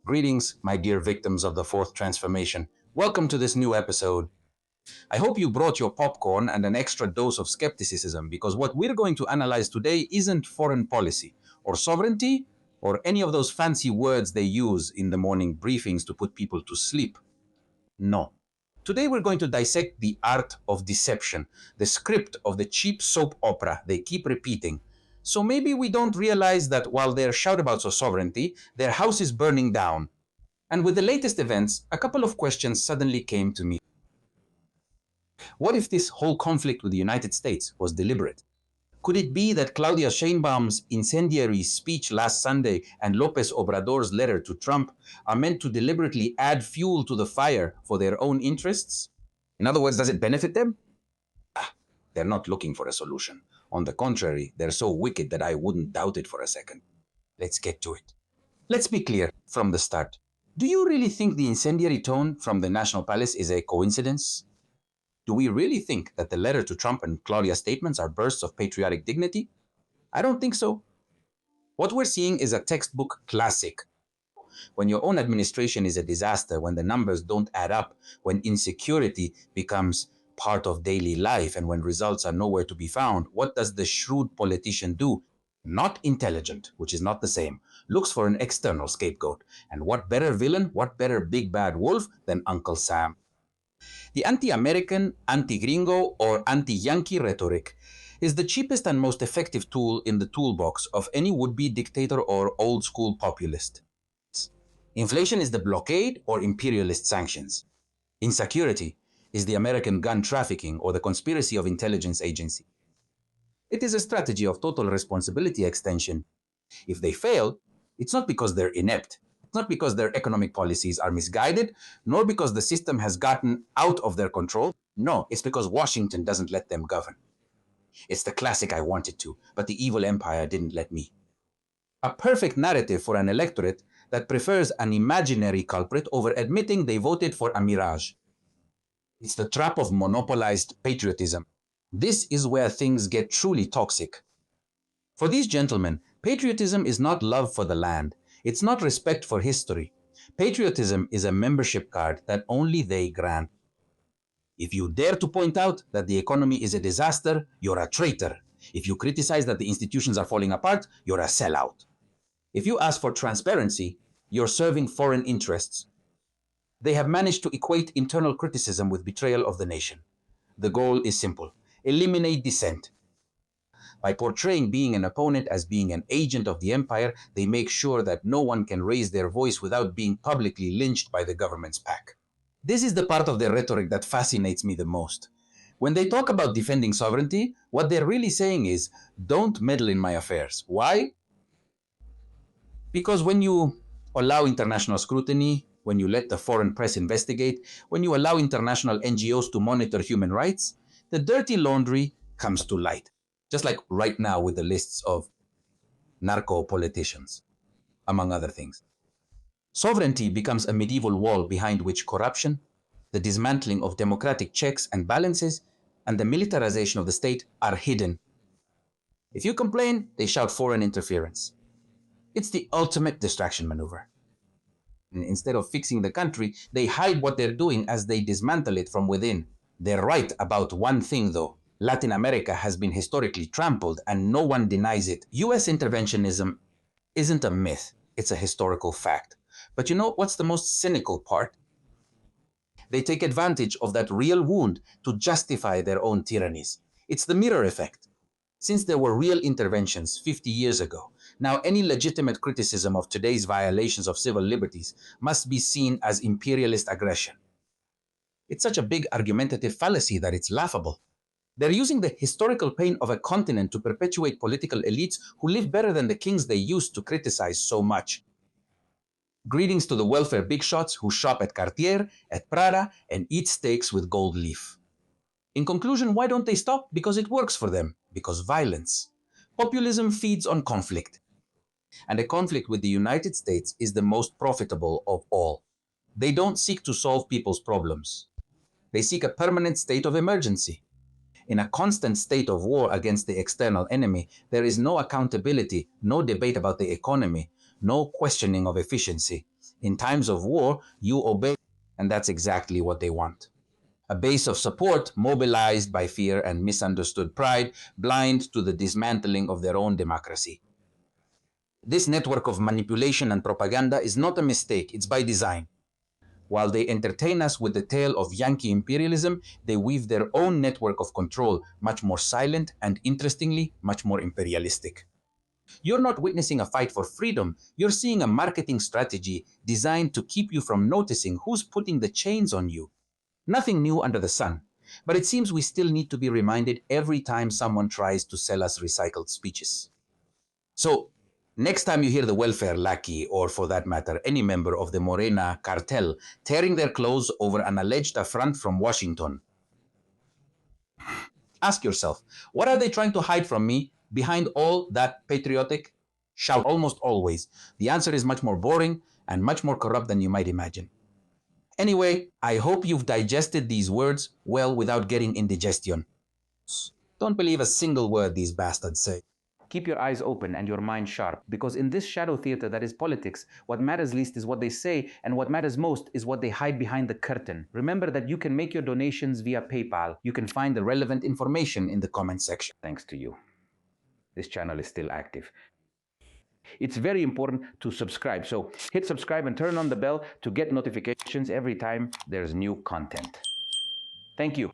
Greetings, my dear victims of the fourth transformation. Welcome to this new episode. I hope you brought your popcorn and an extra dose of skepticism because what we're going to analyze today isn't foreign policy or sovereignty or any of those fancy words they use in the morning briefings to put people to sleep. No. Today we're going to dissect the art of deception, the script of the cheap soap opera they keep repeating. So maybe we don't realize that while they shout about sovereignty, their house is burning down. And with the latest events, a couple of questions suddenly came to me. What if this whole conflict with the United States was deliberate? Could it be that Claudia Sheinbaum's incendiary speech last Sunday and López Obrador's letter to Trump are meant to deliberately add fuel to the fire for their own interests? In other words, does it benefit them? They're not looking for a solution. On the contrary, they're so wicked that I wouldn't doubt it for a second. Let's get to it. Let's be clear from the start. Do you really think the incendiary tone from the National Palace is a coincidence? Do we really think that the letter to Trump and Claudia's statements are bursts of patriotic dignity? I don't think so. What we're seeing is a textbook classic. When your own administration is a disaster, when the numbers don't add up, when insecurity becomes part of daily life, and when results are nowhere to be found, what does the shrewd politician do? Not intelligent, which is not the same, looks for an external scapegoat. And what better villain, what better big bad wolf than Uncle Sam? The anti-American, anti-gringo, or anti-Yankee rhetoric is the cheapest and most effective tool in the toolbox of any would-be dictator or old-school populist. Inflation is the blockade or imperialist sanctions. Insecurity is the American gun trafficking or the conspiracy of intelligence agency. It is a strategy of total responsibility extension. If they fail, it's not because they're inept. It's not because their economic policies are misguided, nor because the system has gotten out of their control. No, it's because Washington doesn't let them govern. It's the classic I wanted to, but the evil empire didn't let me. A perfect narrative for an electorate that prefers an imaginary culprit over admitting they voted for a mirage. It's the trap of monopolized patriotism. This is where things get truly toxic. For these gentlemen, patriotism is not love for the land. It's not respect for history. Patriotism is a membership card that only they grant. If you dare to point out that the economy is a disaster, you're a traitor. If you criticize that the institutions are falling apart, you're a sellout. If you ask for transparency, you're serving foreign interests. They have managed to equate internal criticism with betrayal of the nation. The goal is simple. Eliminate dissent. By portraying being an opponent as being an agent of the empire, they make sure that no one can raise their voice without being publicly lynched by the government's pack. This is the part of their rhetoric that fascinates me the most. When they talk about defending sovereignty, what they're really saying is, don't meddle in my affairs. Why? Because when you allow international scrutiny, when you let the foreign press investigate, when you allow international NGOs to monitor human rights, the dirty laundry comes to light. Just like right now with the lists of narco politicians, among other things. Sovereignty becomes a medieval wall behind which corruption, the dismantling of democratic checks and balances, and the militarization of the state are hidden. If you complain, they shout foreign interference. It's the ultimate distraction maneuver. And instead of fixing the country, they hide what they're doing as they dismantle it from within. They're right about one thing, though. Latin America has been historically trampled, and no one denies it. US interventionism isn't a myth, it's a historical fact. But you know what's the most cynical part? They take advantage of that real wound to justify their own tyrannies. It's the mirror effect. Since there were real interventions 50 years ago, now any legitimate criticism of today's violations of civil liberties must be seen as imperialist aggression. It's such a big argumentative fallacy that it's laughable. They're using the historical pain of a continent to perpetuate political elites who live better than the kings they used to criticize so much. Greetings to the welfare big shots who shop at Cartier, at Prada, and eat steaks with gold leaf. In conclusion, why don't they stop? Because it works for them. Because violence. Populism feeds on conflict. And a conflict with the United States is the most profitable of all. They don't seek to solve people's problems. They seek a permanent state of emergency. In a constant state of war against the external enemy, there is no accountability, no debate about the economy, no questioning of efficiency. In times of war, you obey, and that's exactly what they want. A base of support mobilized by fear and misunderstood pride, blind to the dismantling of their own democracy. This network of manipulation and propaganda is not a mistake, it's by design. While they entertain us with the tale of Yankee imperialism, they weave their own network of control, much more silent and, interestingly, much more imperialistic. You're not witnessing a fight for freedom, you're seeing a marketing strategy designed to keep you from noticing who's putting the chains on you. Nothing new under the sun, but it seems we still need to be reminded every time someone tries to sell us recycled speeches. So, next time you hear the welfare lackey, or for that matter, any member of the Morena cartel, tearing their clothes over an alleged affront from Washington, ask yourself, what are they trying to hide from me behind all that patriotic shout? Almost always, the answer is much more boring and much more corrupt than you might imagine. Anyway, I hope you've digested these words well without getting indigestion. Don't believe a single word these bastards say. Keep your eyes open and your mind sharp, because in this shadow theater that is politics, what matters least is what they say, and what matters most is what they hide behind the curtain. Remember that you can make your donations via PayPal. You can find the relevant information in the comment section. Thanks to you. This channel is still active. It's very important to subscribe, so hit subscribe and turn on the bell to get notifications every time there's new content. Thank you.